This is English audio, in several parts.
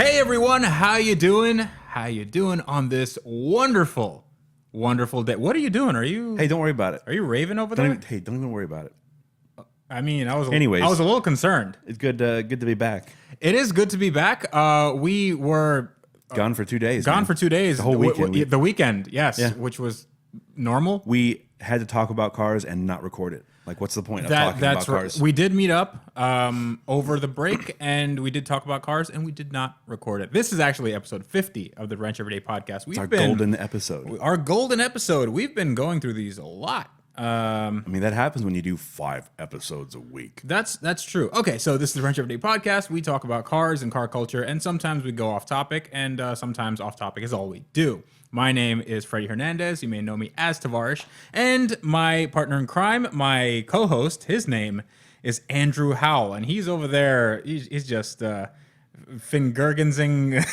Hey everyone, how you doing? How you doing on this wonderful, wonderful day? What are you doing? Hey, don't worry about it. Are you raving over Don't there? don't even worry about it. I mean, I was a Anyways. little concerned. It's good to be back. It is good to be back. We were Gone for 2 days. gone man. for 2 days. The whole weekend. The weekend, yes, Yeah. which was normal. We had to talk about cars and not record it. Like, what's the point of talking about cars? Right. We did meet up over the break, and we did talk about cars, and we did not record it. This is actually episode 50 of the Wrench Everyday podcast. It's our golden episode. Our golden episode. We've been going through these a lot. I mean, that happens when you do 5 episodes a week. That's true. Okay, so this is the Wrench Everyday podcast. We talk about cars and car culture, and sometimes we go off topic, and sometimes off topic is all we do. My name is Freddie Hernandez. You may know me as Tavarish. And my partner in crime, my co-host, his name is Andrew Howell. And he's over there. He's just fingurgensing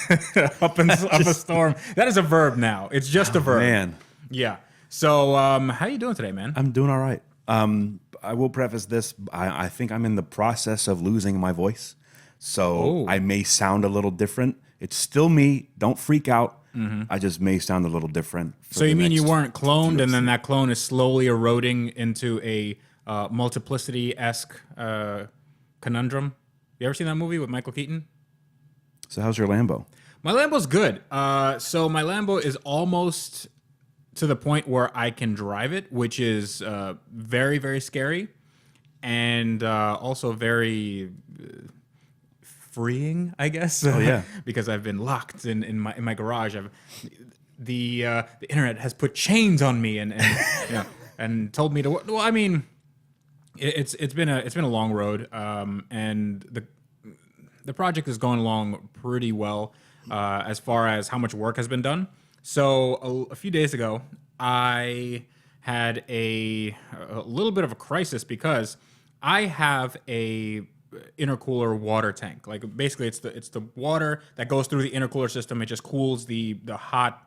up a storm. That is a verb now. It's just a verb. Man. Yeah. So how you doing today, man? I'm doing all right. I will preface this. I think I'm in the process of losing my voice. So I may sound a little different. It's still me. Don't freak out. Mm-hmm. I just may sound a little different. So you mean you weren't cloned, and then that clone is slowly eroding into a multiplicity-esque conundrum? You ever seen that movie with Michael Keaton? So how's your Lambo? My Lambo's good. So my Lambo is almost to the point where I can drive it, which is very, very scary, and also very freeing, I guess. Oh yeah, because I've been locked in my garage. The internet has put chains on me and you know, and told me to. Well, I mean, it's been a long road, and the project is going along pretty well as far as how much work has been done. So a few days ago, I had a little bit of a crisis because I have a intercooler water tank. Like basically, it's the water that goes through the intercooler system. It just cools the hot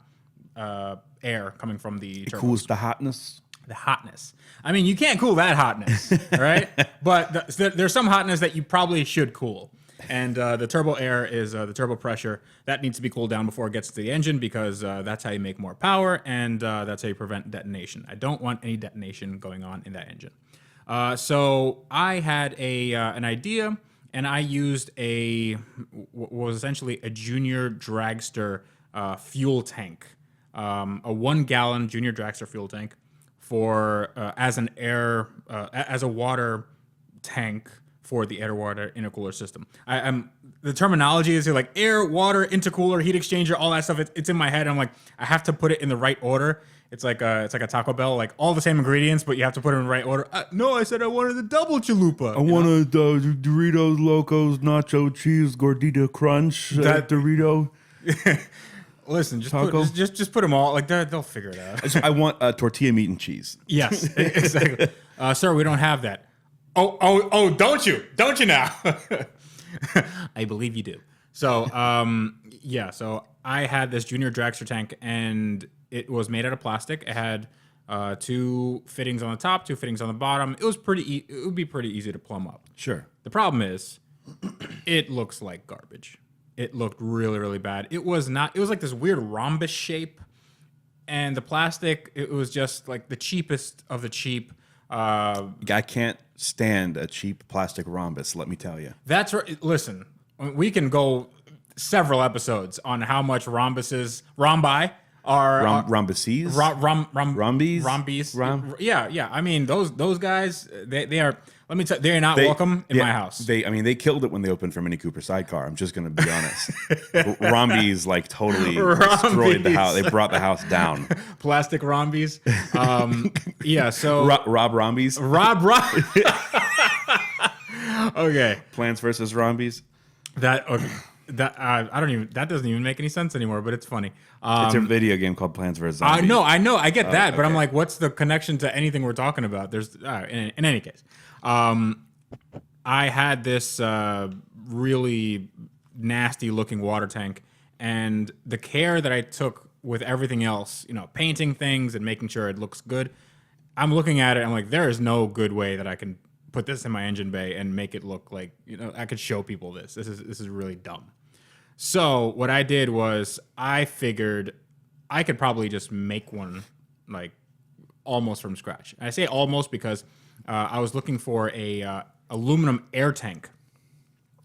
air coming from the turbos. Cools the hotness. The hotness. I mean, you can't cool that hotness, right? But there's some hotness that you probably should cool. And the turbo air is the turbo pressure. That needs to be cooled down before it gets to the engine because that's how you make more power, and that's how you prevent detonation. I don't want any detonation going on in that engine. So I had an idea, and I used what was essentially a junior dragster fuel tank, a 1 gallon junior dragster fuel tank for as a water tank for the air water intercooler system. The terminology is like air, water, intercooler, heat exchanger, all that stuff. It's in my head. I'm like, I have to put it in the right order. It's like a Taco Bell, like all the same ingredients, but you have to put it in the right order. No, I said I wanted the double chalupa. I wanted Doritos Locos Nacho Cheese Gordita Crunch. That Dorito. Listen, just put them all. Like they'll figure it out. I want tortilla meat and cheese. Yes, exactly. Sir, we don't have that. Oh, don't you now? I believe you do. So, yeah, so I had this junior dragster tank, and it was made out of plastic. It had 2 fittings on the top, 2 fittings on the bottom. It was it would be pretty easy to plumb up. Sure. The problem is, it looks like garbage. It looked really, really bad. It was like this weird rhombus shape, and the plastic, it was just like the cheapest of the cheap. I can't stand a cheap plastic rhombus, let me tell you. That's right. Listen, we can go several episodes on how much rhombises are rhombises. Rhombies. Yeah. I mean, those guys, they are. Let me tell you, they are not welcome in my house. They killed it when they opened for Mini Cooper sidecar. I'm just gonna be honest. Rhombies like totally destroyed the house. They brought the house down. Plastic rhombies. Yeah. So Rob Rhombies. Rob. Okay. Plants versus Rhombies. That doesn't even make any sense anymore, but it's funny. It's a video game called Plants vs. Zombies. I know, I get that, but I'm like, what's the connection to anything we're talking about? There's in any case, I had this really nasty looking water tank, and the care that I took with everything else, painting things and making sure it looks good. I'm looking at it, I'm like, there is no good way that I can put this in my engine bay and make it look like, I could show people this. This is really dumb. So what I did was I figured I could probably just make one like almost from scratch. I say almost because I was looking for a aluminum air tank,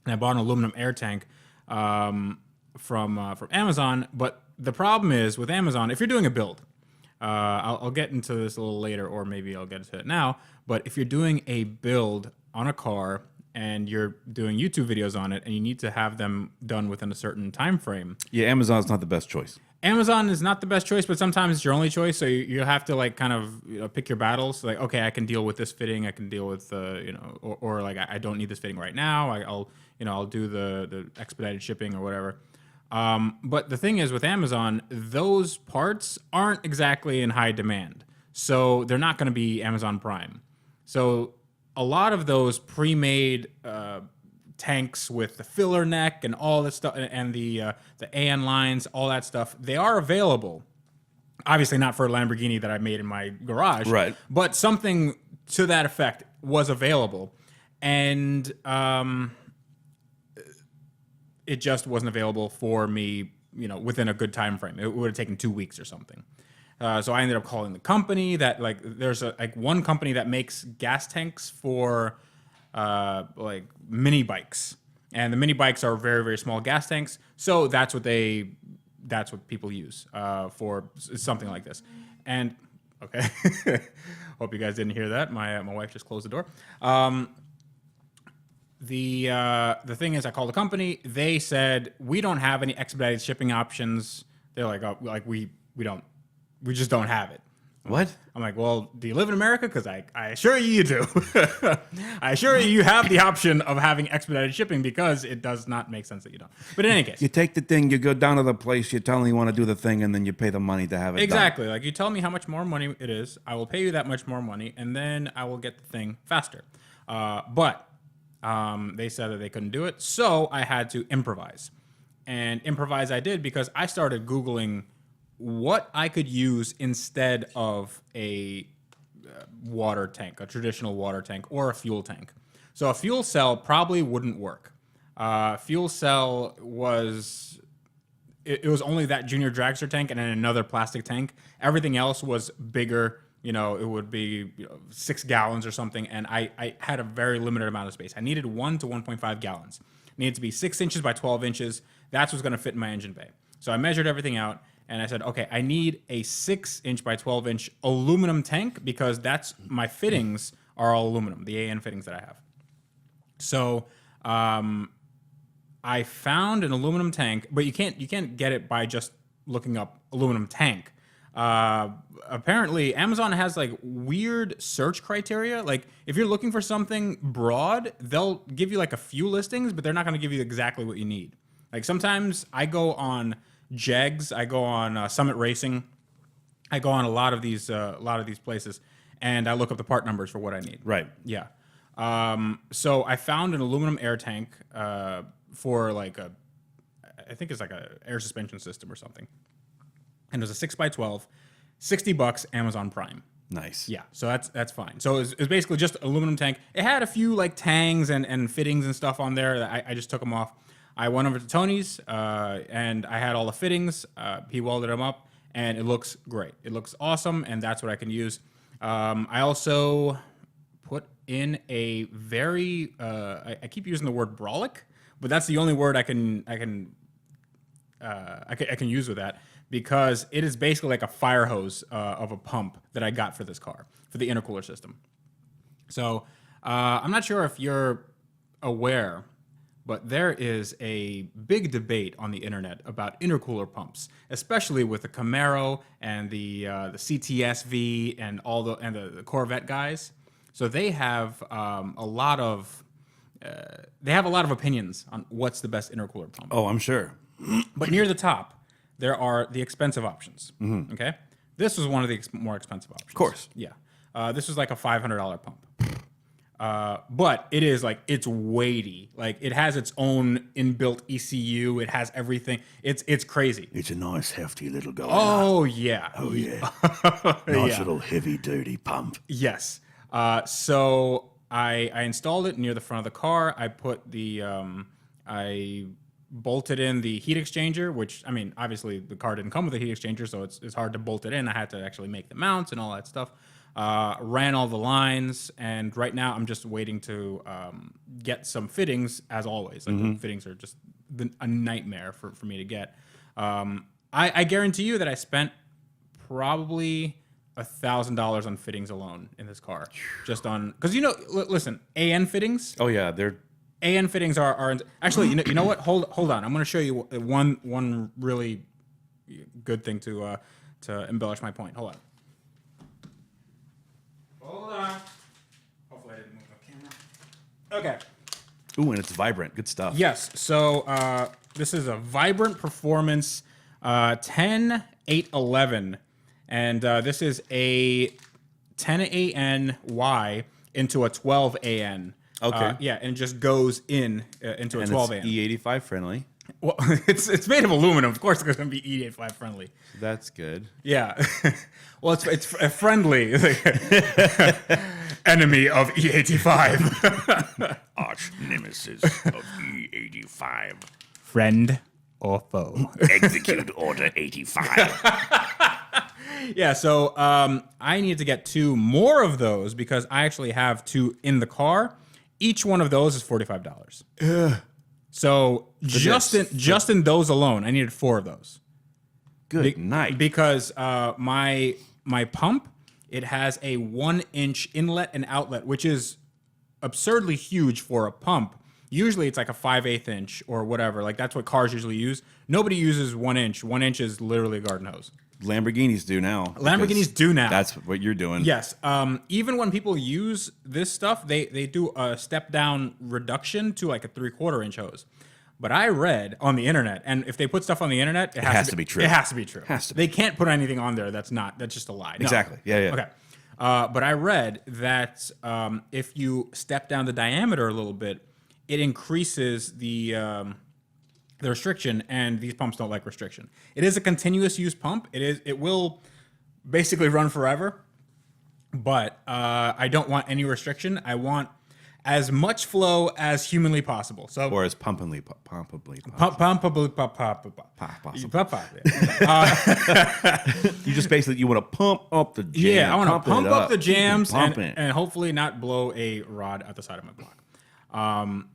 and I bought an aluminum air tank from Amazon. But the problem is with Amazon, if you're doing a build, I'll get into this a little later, or maybe I'll get into it now. But if you're doing a build on a car and you're doing YouTube videos on it, and you need to have them done within a certain time frame, Yeah, Amazon's not the best choice. Amazon is not the best choice, but sometimes it's your only choice. So you have to like kind of pick your battles. Like, okay, I can deal with this fitting. I can deal with or like I don't need this fitting right now. I'll do the expedited shipping or whatever. But the thing is with Amazon, those parts aren't exactly in high demand, so they're not going to be Amazon Prime. So a lot of those pre-made tanks with the filler neck and all that stuff, and the AN lines, all that stuff, they are available. Obviously not for a Lamborghini that I made in my garage, Right? But something to that effect was available, and it just wasn't available for me, within a good time frame. It would have taken 2 weeks or something. So I ended up calling the company that there's one company that makes gas tanks for like mini bikes, and the mini bikes are very, very small gas tanks. So that's what people use for something like this. And okay, hope you guys didn't hear that. My wife just closed the door. The thing is, I called the company. They said we don't have any expedited shipping options. They're like, oh, like we just don't have it. What? I'm like, well, do you live in America? Because I assure you do. I assure you have the option of having expedited shipping, because it does not make sense that you don't. But in any case, You take the thing, you go down to the place, you tell them you want to do the thing, and then you pay the money to have it exactly. Like, you tell me how much more money it is, I will pay you that much more money, and then I will get the thing faster. But they said that they couldn't do it, so I had to improvise. And improvise I did, because I started Googling what I could use instead of a water tank, a traditional water tank, or a fuel tank. So a fuel cell probably wouldn't work. Fuel cell was it was only that junior dragster tank and then another plastic tank. Everything else was bigger. It would be 6 gallons or something, and I had a very limited amount of space. I needed 1 to 1.5 gallons. It needed to be 6 inches by 12 inches. That's what's going to fit in my engine bay. So I measured everything out, and I said, okay, I need a 6-inch by 12-inch aluminum tank, because that's my fittings are all aluminum, the AN fittings that I have. So I found an aluminum tank, but you can't get it by just looking up aluminum tank. Apparently Amazon has like weird search criteria. Like, if you're looking for something broad, they'll give you like a few listings, but they're not going to give you exactly what you need. Like, sometimes I go on Jegs, I go on Summit Racing, I go on a lot of these places, and I look up the part numbers for what I need. Right. Yeah. So I found an aluminum air tank for like I think it's like a air suspension system or something. And it was a 6x12, $60, Amazon Prime. Nice. Yeah, so that's fine. So it was basically just aluminum tank. It had a few like tangs and fittings and stuff on there that I just took them off. I went over to Tony's and I had all the fittings. He welded them up, and it looks great. It looks awesome, and that's what I can use. I also put in a very I keep using the word brolic, but that's the only word I can use with that, because it is basically like a fire hose of a pump that I got for this car, for the intercooler system. So I'm not sure if you're aware, but there is a big debate on the internet about intercooler pumps, especially with the Camaro and the CTS-V and the Corvette guys. So they have a lot of opinions on what's the best intercooler pump. Oh, I'm sure. But near the top, there are the expensive options. Mm-hmm. Okay, this was one of the more expensive options. Of course. Yeah. This was like a $500 pump. But it is like, it's weighty. Like, it has its own inbuilt ECU. It has everything. It's crazy. It's a nice, hefty little guy. Oh, yeah. Oh, yeah. Nice Yeah. little heavy duty pump. Yes. So I installed it near the front of the car. I put I bolted in the heat exchanger, which, I mean, obviously the car didn't come with a heat exchanger, so it's hard to bolt it in. I had to actually make the mounts and all that stuff. Ran all the lines, and right now I'm just waiting to get some fittings, as always. Like, the fittings are just a nightmare for me to get. I guarantee you that I spent probably $1,000 on fittings alone in this car, just on, because listen, AN fittings. Oh yeah, they're AN fittings are actually, you know what? Hold on, I'm going to show you one really good thing to embellish my point. Hold on. Hopefully I didn't move the camera. Okay. ooh, and it's vibrant. Good stuff. Yes. So this is a Vibrant Performance 10-811, and this is a 10ANY into a 12AN. Okay. Yeah, and it just goes into a And 12AN. it's E85 friendly. Well, it's made of aluminum. Of course, it's going to be E85 friendly. That's good. Yeah. Well, it's a friendly enemy of E85. Arch nemesis of E85. Friend or foe. Execute Order 85. Yeah, so I need to get 2 more of those because I actually have 2 in the car. Each one of those is $45. So just in those alone, I needed 4 of those. Good night. Because my pump, it has a 1-inch inlet and outlet, which is absurdly huge for a pump. Usually it's like a 5/8 inch or whatever. Like that's what cars usually use. Nobody uses 1 inch. 1 inch is literally a garden hose. Lamborghinis do now. Lamborghinis do now. That's what you're doing. Yes. Even when people use this stuff, they do a step down reduction to like a 3/4 inch hose. But I read on the internet, and if they put stuff on the internet, it has to be true. It has to be true. Has to be. They can't put anything on there that's just a lie. No. Exactly. Yeah. Okay. But I read that if you step down the diameter a little bit, it increases the restriction, and these pumps don't like restriction. It is a continuous use pump. It will basically run forever, but I don't want any restriction. I want as much flow as humanly possible. So Or as pumpably. You just basically you want to pump up the jam. Yeah, I want to pump up the jams Pump and hopefully not blow a rod at the side of my block.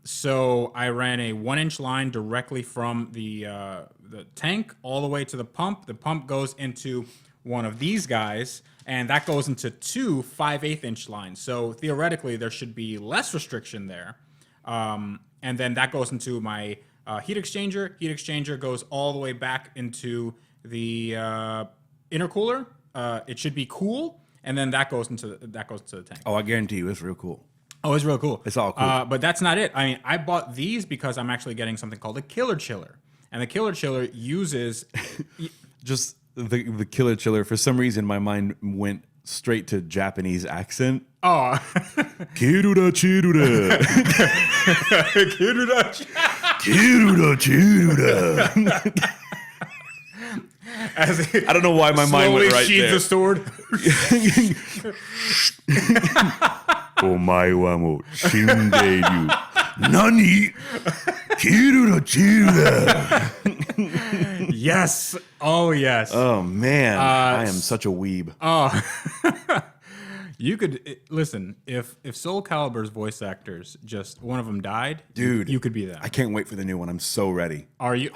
So I ran a 1-inch line directly from the tank all the way to the pump. The pump goes into one of these guys, and that goes into 2 5/8 inch lines. So theoretically, there should be less restriction there. And then that goes into my heat exchanger. Heat exchanger goes all the way back into the intercooler. It should be cool, and then that goes into the tank. Oh, I guarantee you, it's real cool. Oh, it's real cool. It's all cool. But that's not it. I mean, I bought these because I'm actually getting something called a killer chiller. And the killer chiller uses... Just the killer chiller, for some reason, my mind went straight to Japanese accent. Oh. Kirura chirura. Kirura chirura. I don't know why my mind went right there. The sword. Omae wa mo shindeiru. Nani? Kirura chirura. Yes. Oh, yes. Oh, man. I am such a weeb. Oh. You could listen, if Soul Calibur's voice actors, just one of them died, dude, you could be that. I can't wait for the new one. I'm so ready. Are you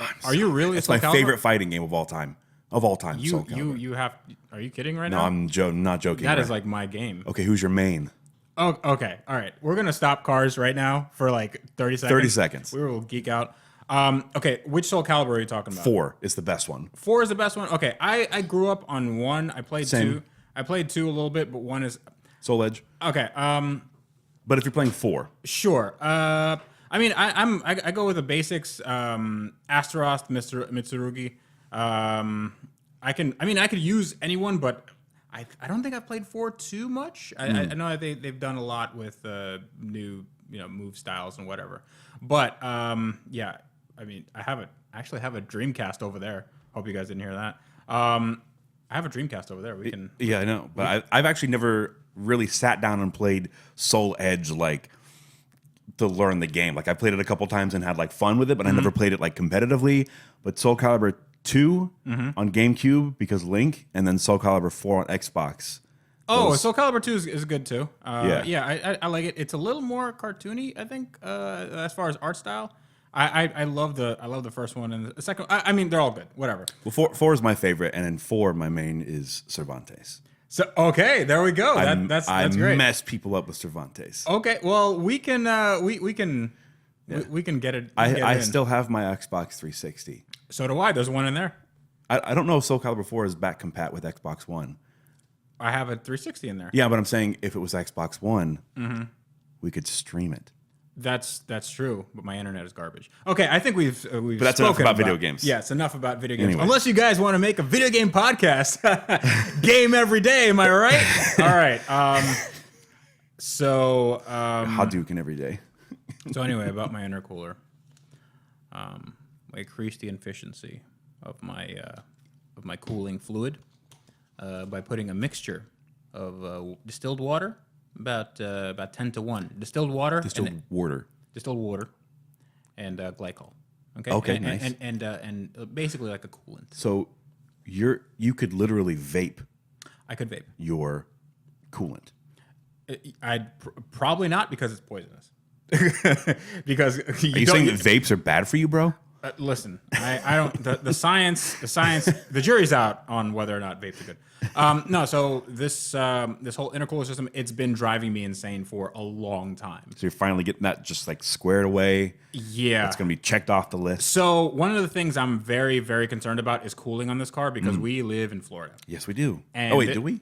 really? It's my favorite fighting game of all time. Soul Calibur. You have. Are you kidding right no, now? I'm not joking. That is like my game. Okay, who's your main? Oh, okay. All right. We're going to stop cars right now for like 30 seconds. 30 seconds. We will geek out. Okay, which Soul Calibur are you talking about? 4 is the best one. 4 is the best one? Okay, I grew up on 1. I played Same. 2. I played 2 a little bit, but 1 is... Soul Edge. Okay, But if you're playing 4. Sure. I mean, I go with the basics. Astaroth, Mitsurugi. I could use anyone, but I don't think I've played 4 too much. I know that they've done a lot with new move styles and whatever. But yeah, I mean, I actually have a Dreamcast over there. Hope you guys didn't hear that. I have a Dreamcast over there. We can. Yeah, I know, but I've actually never really sat down and played Soul Edge like to learn the game. Like I played it a couple times and had like fun with it, but I never played it like competitively. But Soul Calibur 2 on GameCube because Link, and then Soul Calibur 4 on Xbox. Oh, Soul Calibur 2 is good too. Yeah. I like it. It's a little more cartoony, I think, as far as art style. I love the first one and the second. I mean, they're all good. Whatever. Well, four is my favorite, and then 4 my main is Cervantes. So okay, there we go. That's great. I mess people up with Cervantes. Okay, well we can we can get it. I still have my Xbox 360. So do I. There's one in there. I don't know if Soul Calibur 4 is back compat with Xbox One. I have a 360 in there. Yeah, but I'm saying if it was Xbox One, we could stream it. That's true, but my internet is garbage. Okay, I think we've But that's enough about video games. Yeah, it's enough about video games. Anyway. Unless you guys want to make a video game podcast, game every day. Am I right? All right. So Hadouken every day. So anyway, about my intercooler, I increased the efficiency of my cooling fluid by putting a mixture of distilled water, about 10-to-1 distilled water, Distilled water, and glycol. Okay. Okay, and, nice. And basically like a coolant. So you could literally vape I could vape. your coolant. I'd probably not because it's poisonous. Because Are you saying that vapes are bad for you, bro? Listen, I don't. The science. The jury's out on whether or not vapes are good. No, so this whole intercooler system, it's been driving me insane for a long time. So you're finally getting that just like squared away. Yeah, It's gonna be checked off the list. So one of the things I'm very, very concerned about is cooling on this car because we live in Florida. Yes, we do. And Oh wait, do we?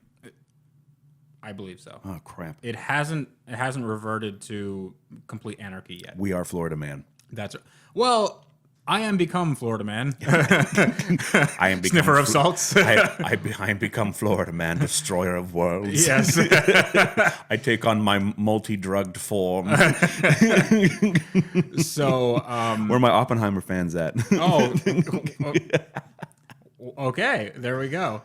I believe so. Oh crap. It hasn't reverted to complete anarchy yet. We are Florida man. That's well. I am become Florida man. I am become Sniffer of salts. I am become Florida man, destroyer of worlds. Yes. I take on my multi-drugged form. So, where are my Oppenheimer fans at? Okay, there we go.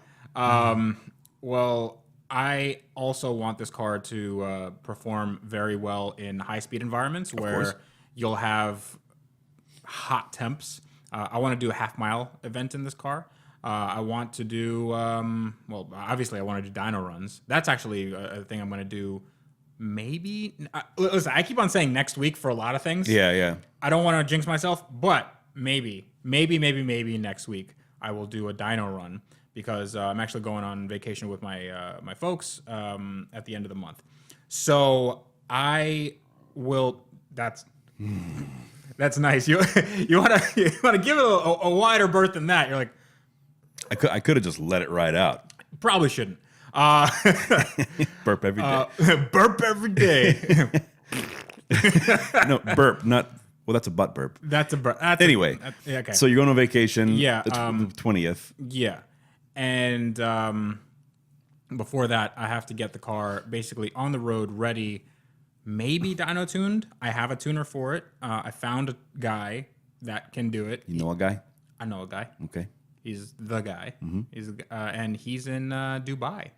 Well, I also want this car to perform very well in high-speed environments course. where you'll have hot temps. I want to do a half-mile event in this car. I want to do, well, obviously I want to do dyno runs. That's actually a thing I'm going to do maybe. Listen, I keep on saying next week for a lot of things. Yeah. I don't want to jinx myself, but maybe next week I will do a dyno run because I'm actually going on vacation with my folks at the end of the month. So I will. That's nice. You want to give it a wider berth than that. You're like, I could have just let it ride out. probably shouldn't. Burp every day. Burp every day. No, burp, not. Well, that's a butt burp. That's a burp. Anyway, Okay. so you're going on vacation. Yeah, the 20th. Yeah, and before that, I have to get the car basically on the road, ready, maybe dyno tuned. I have a tuner for it. I found a guy that can do it. You know a guy? I know a guy. Okay. He's the guy. He's and he's in Dubai.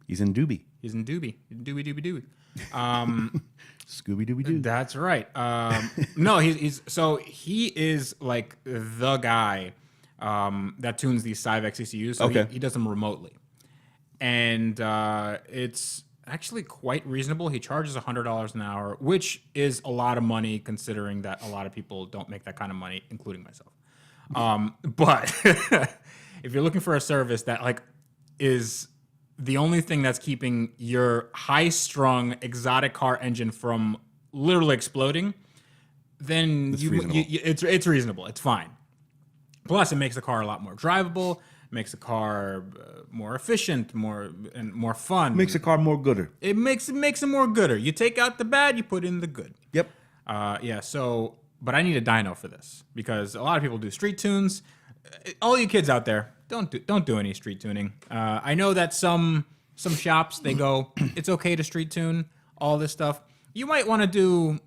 He's in Doobie. He's in Doobie. Doobie. Scooby Dooby Doo. That's right. No, he is like the guy that tunes these Cyvex ECUs. So Okay. he does them remotely, and it's actually quite reasonable. He charges $100 an hour, which is a lot of money considering that a lot of people don't make that kind of money, including myself. But if you're looking for a service that like is the only thing that's keeping your high-strung exotic car engine from literally exploding, then it's reasonable. It's fine. Plus, it makes the car a lot more drivable. Makes the car more efficient, more fun. Makes the car more gooder. It makes it more gooder. You take out the bad, you put in the good. Yep. Yeah. So, but I need a dyno for this because a lot of people do street tunes. All you kids out there, don't do any street tuning. I know that some shops they go, it's okay to street tune all this stuff. You might want to do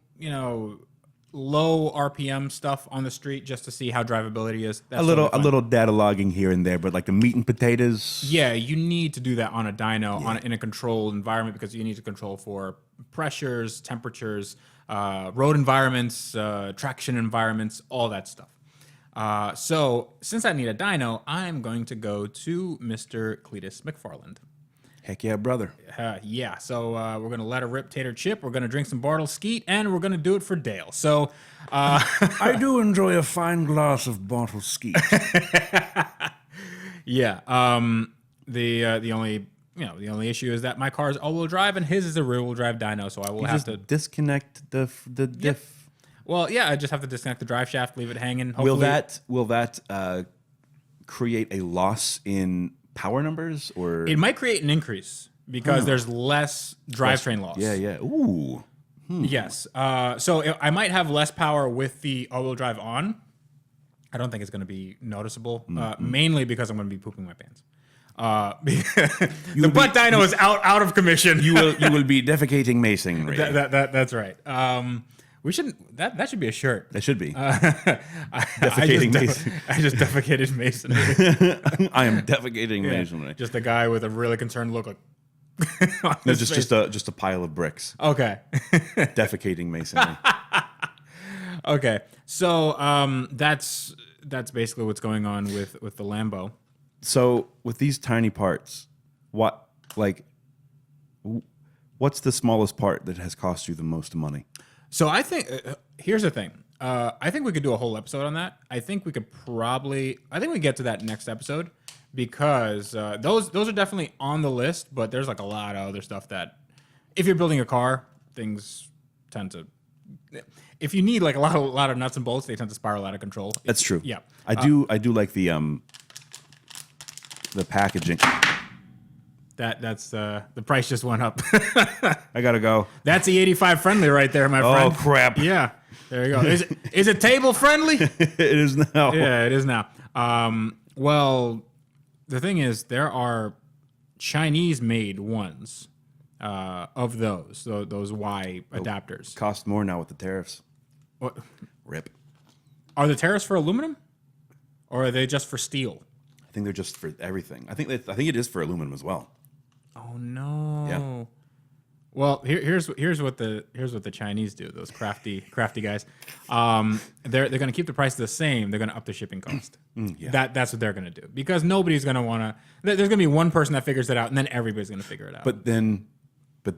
low RPM stuff on the street just to see how drivability is. That's a little data logging here and there, but like the meat and potatoes. Yeah, you need to do that on a dyno in a controlled environment because you need to control for pressures, temperatures, road environments, traction environments, all that stuff. So since I need a dyno, I'm going to go to Mr. Cletus McFarland. Heck yeah, brother. Yeah, so we're going to let her rip Tater Chip. We're going to drink some Bartle Skeet, and we're going to do it for Dale. So I do enjoy a fine glass of Bartle Skeet. Yeah. The only issue is that my car is all-wheel drive, and his is a rear-wheel drive dyno, so I will have to disconnect the diff. Well, yeah, I just have to disconnect the drive shaft, leave it hanging. Hopefully. Will that create a loss in power numbers, or It might create an increase because there's less drivetrain loss. Yeah. Ooh. Yes. So I might have less power with the all-wheel drive on. I don't think it's going to be noticeable, mainly because I'm going to be pooping my pants. The butt dyno is out of commission. You will be defecating masonry. That's right. We shouldn't. That should be a shirt. That should be. Defecating Mason. I just defecated Mason. I am defecating masonry. Just a guy with a really concerned look. No, just a pile of bricks. Okay. Defecating masonry. Okay. So that's basically what's going on with the Lambo. So with these tiny parts, what's the smallest part that has cost you the most money? So I think here's the thing. I think we could do a whole episode on that. I think we get to that next episode because those are definitely on the list. But there's like a lot of other stuff that, if you're building a car, things tend to. If you need like a lot of nuts and bolts, they tend to spiral out of control. That's true. Yeah, I do like the packaging. That's the price just went up. I gotta go. That's the 85 friendly right there, my friend. Oh crap! Yeah, there you go. Is it table friendly? It is now. Yeah, it is now. Well, the thing is, there are Chinese-made ones of those Y adapters. Cost more now with the tariffs. What? Rip. Are the tariffs for aluminum, or are they just for steel? I think they're just for everything. I think it is for aluminum as well. Oh no. Yeah. Well, here's what the Chinese do. Those crafty guys. They're going to keep the price the same. They're going to up the shipping cost. Yeah. That's what they're going to do because nobody's going to want to. There's going to be one person that figures it out, and then everybody's going to figure it out. But then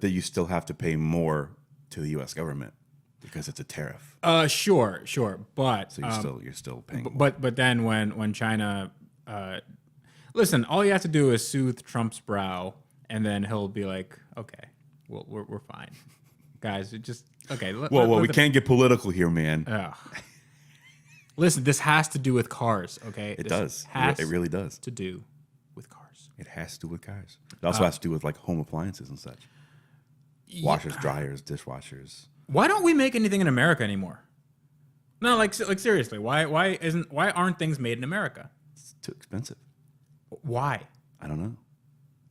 you still have to pay more to the U.S. government because it's a tariff. Sure, but So you're still paying. But then when China, listen, all you have to do is soothe Trump's brow, and then he'll be like, okay. Well, we're fine, guys. It just okay. We can't get political here, man. Listen, this has to do with cars, okay? It does. It really does. To do with cars. It has to do with cars. It also has to do with like home appliances and such. Washers, dryers, dishwashers. Why don't we make anything in America anymore? No, like seriously. Why aren't things made in America? It's too expensive. Why? I don't know.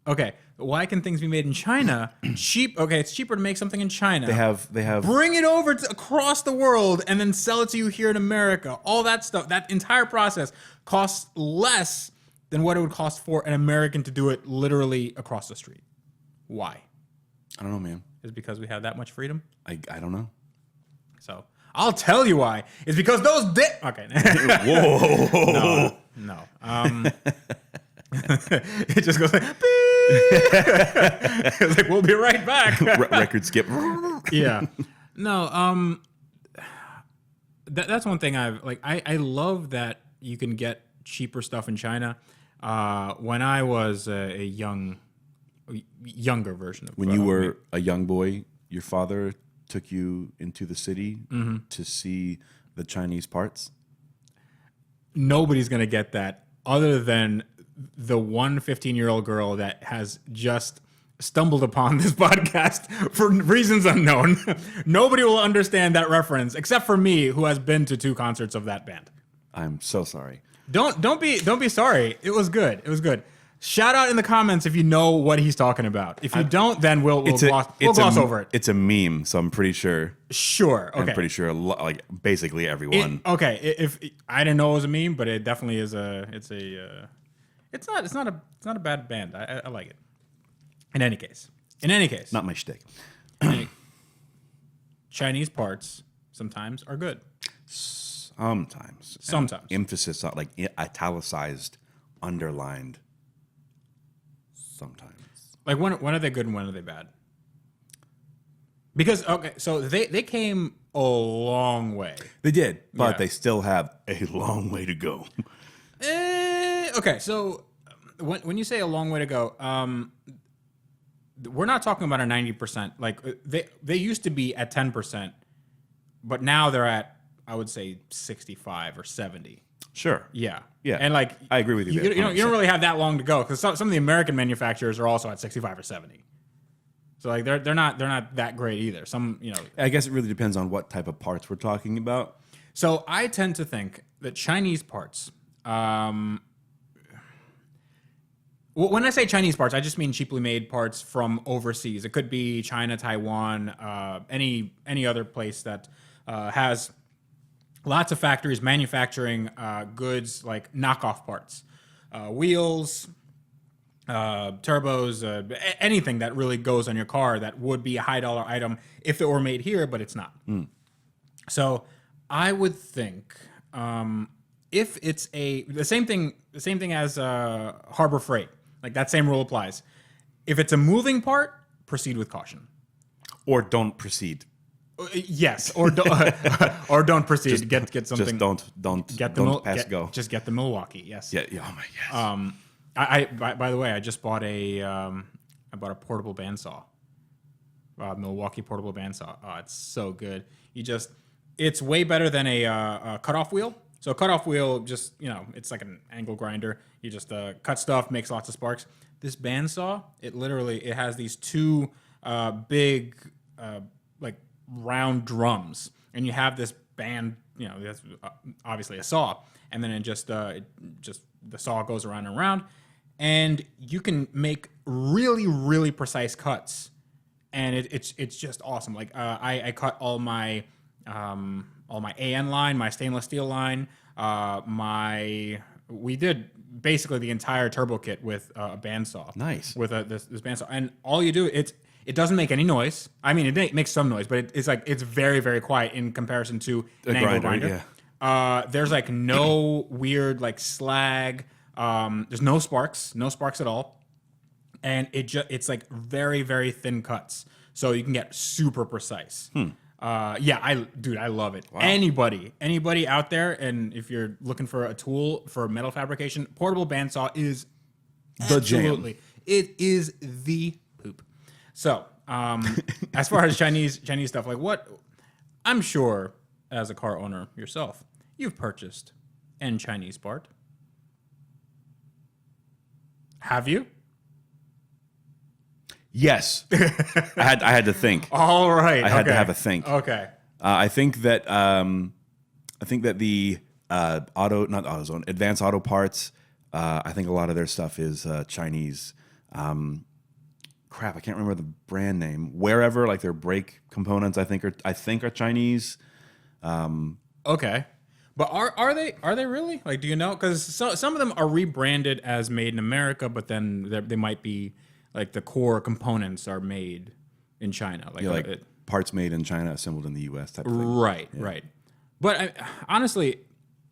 Okay, why can things be made in China cheap? Okay, it's cheaper to make something in China. They have. Bring it over across the world and then sell it to you here in America. All that stuff, that entire process costs less than what it would cost for an American to do it literally across the street. Why? I don't know, man. Is it because we have that much freedom? I don't know. So I'll tell you why. It's because those okay. Whoa. No. It just goes like, beep. It's like we'll be right back. Record skip. Yeah. No. That's one thing I love that you can get cheaper stuff in China. When I was a younger version of when you were a young boy, your father took you into the city to see the Chinese parts. Nobody's gonna get that other than the 15-year-old girl that has just stumbled upon this podcast for reasons unknown. Nobody will understand that reference except for me, who has been to 2 concerts of that band. I'm so sorry. Don't be sorry. It was good. Shout out in the comments if you know what he's talking about. If you don't, then we'll gloss over it. It's a meme, so I'm pretty sure. Sure. Okay. I'm pretty sure, like basically everyone. If I didn't know it was a meme, but it definitely is it's not a bad band. I like it. In any case, Not my shtick. Chinese parts sometimes are good. Sometimes. Sometimes. Emphasis on like italicized, underlined. Sometimes. Like when are they good and when are they bad? Because so they came a long way. They did, but Yeah. they still have a long way to go. Okay, so when you say a long way to go, we're not talking about a 90%. Like they used to be at 10%, but now they're at, I would say, 65 or 70. Sure. Yeah. Yeah. And like I agree with you You there, don't really have that long to go because some of the American manufacturers are also at 65 or 70. So like they're not that great either. Some, I guess it really depends on what type of parts we're talking about. So I tend to think that Chinese parts. When I say Chinese parts, I just mean cheaply made parts from overseas. It could be China, Taiwan, any other place that has lots of factories manufacturing goods like knockoff parts, wheels, turbos, anything that really goes on your car that would be a high dollar item if it were made here, but it's not. So I would think if it's the same thing as Harbor Freight, like that same rule applies. If it's a moving part, proceed with caution. Or don't proceed. Yes, or don't proceed. Get something. Just don't pass go. Just get the Milwaukee. Yes. Yeah. Oh my I by the way, I just bought a portable bandsaw. Milwaukee portable bandsaw. Oh, it's so good. It's way better than a cutoff wheel. So a cutoff wheel, just it's like an angle grinder. You just cut stuff, makes lots of sparks. This bandsaw, it has these two big like round drums, and you have this band. That's obviously a saw, and then it just the saw goes around and around, and you can make really really precise cuts, and it's just awesome. Like I cut all my AN line, my stainless steel line, we did basically the entire turbo kit with a bandsaw. Nice. With this bandsaw, and all you do it doesn't make any noise. I mean, it makes some noise, but it's very very quiet in comparison to an angle grinder. Yeah. There's like no weird like slag. There's no sparks at all, and it's like very very thin cuts, so you can get super precise. I love it. Wow. Anybody out there, and if you're looking for a tool for metal fabrication, portable bandsaw is the jam. It is the poop. So, as far as Chinese stuff, like what, I'm sure as a car owner yourself, you've purchased a Chinese part. Have you? Yes. I had to think. All right. I had to have a think. Okay. I think that the not AutoZone, Advanced Auto Parts. I think a lot of their stuff is Chinese. Crap, I can't remember the brand name. Wherever, like their brake components, I think are Chinese. Okay, but are they really? Like, do you know? Because some of them are rebranded as Made in America, but then they might be like the core components are made in China. Like, parts made in China, assembled in the U.S. type of thing. Right, yeah. Right. But honestly,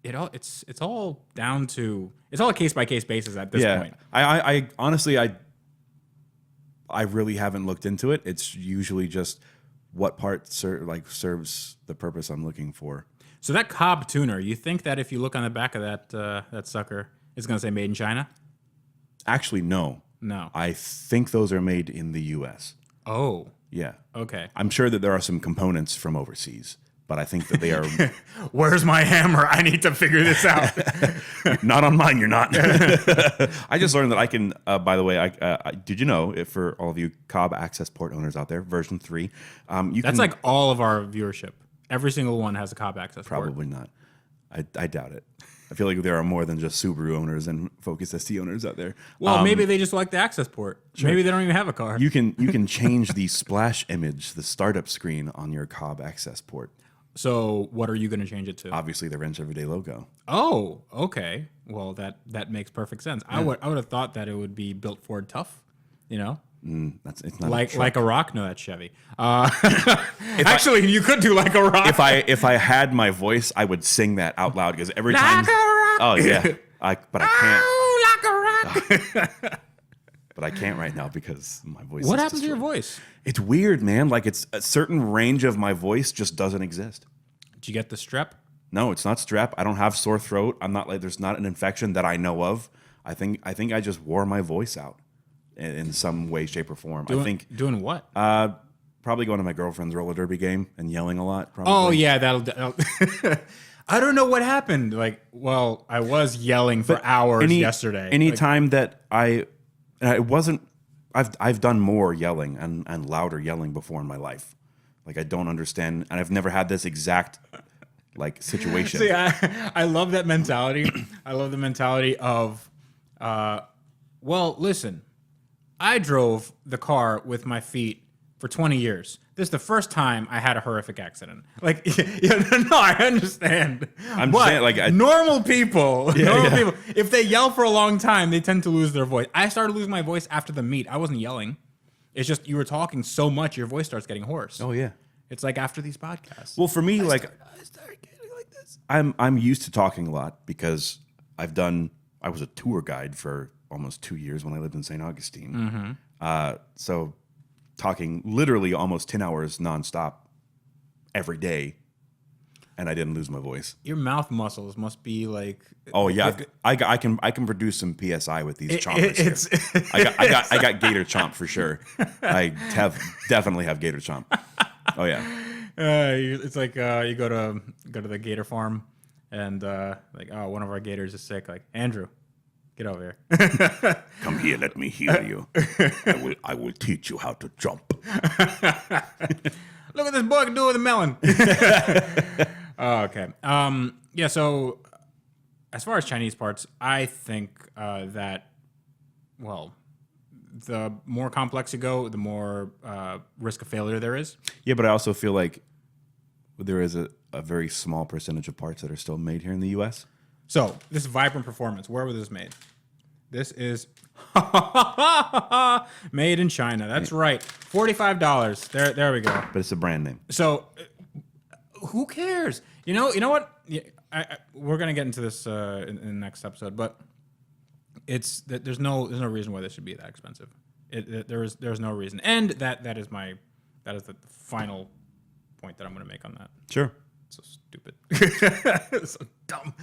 it's all down to a case by case basis at this point. I honestly I really haven't looked into it. It's usually just what part serves the purpose I'm looking for. So that Cobb tuner, you think that if you look on the back of that sucker, it's going to say made in China? Actually, no. No. I think those are made in the U.S. Oh. Yeah. Okay. I'm sure that there are some components from overseas, but I think that they are... Where's my hammer? I need to figure this out. Not on mine, you're not. I just learned that I can, by the way, did you know, if for all of you Cobb Access Port owners out there, version 3, That's like all of our viewership. Every single one has a Cobb Access port. Probably not. I doubt it. I feel like there are more than just Subaru owners and Focus ST owners out there. Well, maybe they just like the access port. Sure. Maybe they don't even have a car. You can change the splash image, the startup screen on your Cobb access port. So what are you going to change it to? Obviously, the Wrench Everyday logo. Oh, okay. Well, that makes perfect sense. Yeah. I would have thought that it would be built Ford tough. You know. It's not like a rock. No, that's Chevy. Actually, you could do like a rock. If I had my voice, I would sing that out loud because every time. Like a rock. Oh yeah, but I can't. Oh, like a rock. But I can't right now because my voice. What happened to your voice? It's weird, man. Like it's a certain range of my voice just doesn't exist. Did you get the strep? No, it's not strep. I don't have sore throat. I'm not like there's not an infection that I know of. I think I just wore my voice out in some way, shape, or form. Doing what? Probably going to my girlfriend's roller derby game and yelling a lot. Probably. Oh yeah, that'll I don't know what happened. Like, well, I was yelling for hours yesterday. Anytime that it wasn't. I've done more yelling and louder yelling before in my life. Like I don't understand, and I've never had this exact like situation. See, I love that mentality. I love the mentality of, well, listen, I drove the car with my feet for 20 years. This is the first time I had a horrific accident. Like, no, I understand. I'm just saying, like, normal people, if they yell for a long time, they tend to lose their voice. I started losing my voice after the meet. I wasn't yelling. It's just you were talking so much, your voice starts getting hoarse. Oh yeah. It's like after these podcasts. Well, for me, I started getting like this. I'm used to talking a lot because I was a tour guide for almost 2 years when I lived in St. Augustine. Mm-hmm. So talking literally almost 10 hours nonstop every day, and I didn't lose my voice. Your mouth muscles must be like. Oh yeah, I can produce some PSI with these chompers. I got gator chomp for sure. I definitely have gator chomp. Oh yeah. It's like you go to the gator farm, and like, oh, one of our gators is sick. Like, Andrew, get over here. Come here, let me heal you. I will teach you how to jump. Look what this boy can do with a melon. Okay. Yeah. So, as far as Chinese parts, I think that, well, the more complex you go, the more risk of failure there is. Yeah, but I also feel like there is a very small percentage of parts that are still made here in the U.S. So, this Vibrant Performance, where was this made? This is made in China. That's right. $45. There we go. But it's a brand name. So, who cares? You know what? We're gonna get into this in the next episode, but there's no reason why this should be that expensive. There's no reason, and that is the final point that I'm gonna make on that. Sure. So stupid. It's so dumb.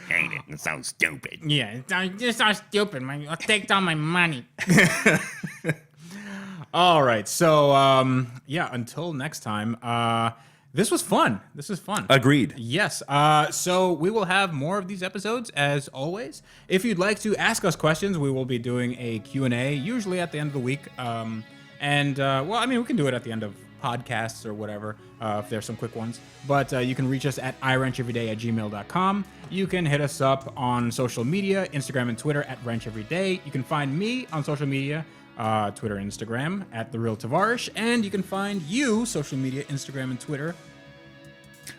Hate it. It sounds stupid. Yeah, it's so stupid. I'll take down my money. All right. So, yeah, until next time, this was fun. This is fun. Agreed. Yes. So we will have more of these episodes as always. If you'd like to ask us questions, we will be doing a Q&A, usually at the end of the week. Well, I mean, we can do it at the end of podcasts or whatever, if there's some quick ones. But you can reach us at iwrencheveryday@gmail.com. You can hit us up on social media, Instagram and Twitter at wrencheveryday. You can find me on social media, Twitter and Instagram at The Real Tavarish. And you can find you, social media, Instagram and Twitter.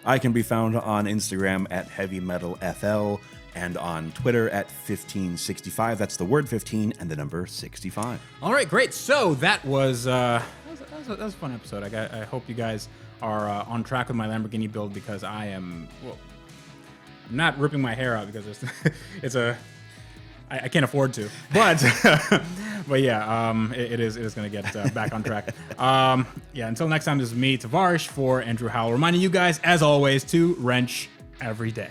I can be found on Instagram at HeavyMetalFL and on Twitter at 1565. That's the word 15 and the number 65. All right, great. So that was a fun episode. I hope you guys are on track with my Lamborghini build, because I am, well, I'm not ripping my hair out because I can't afford to. But but yeah, it is going to get back on track. Yeah, until next time, this is me, Tavarish, for Andrew Howell, reminding you guys, as always, to wrench every day.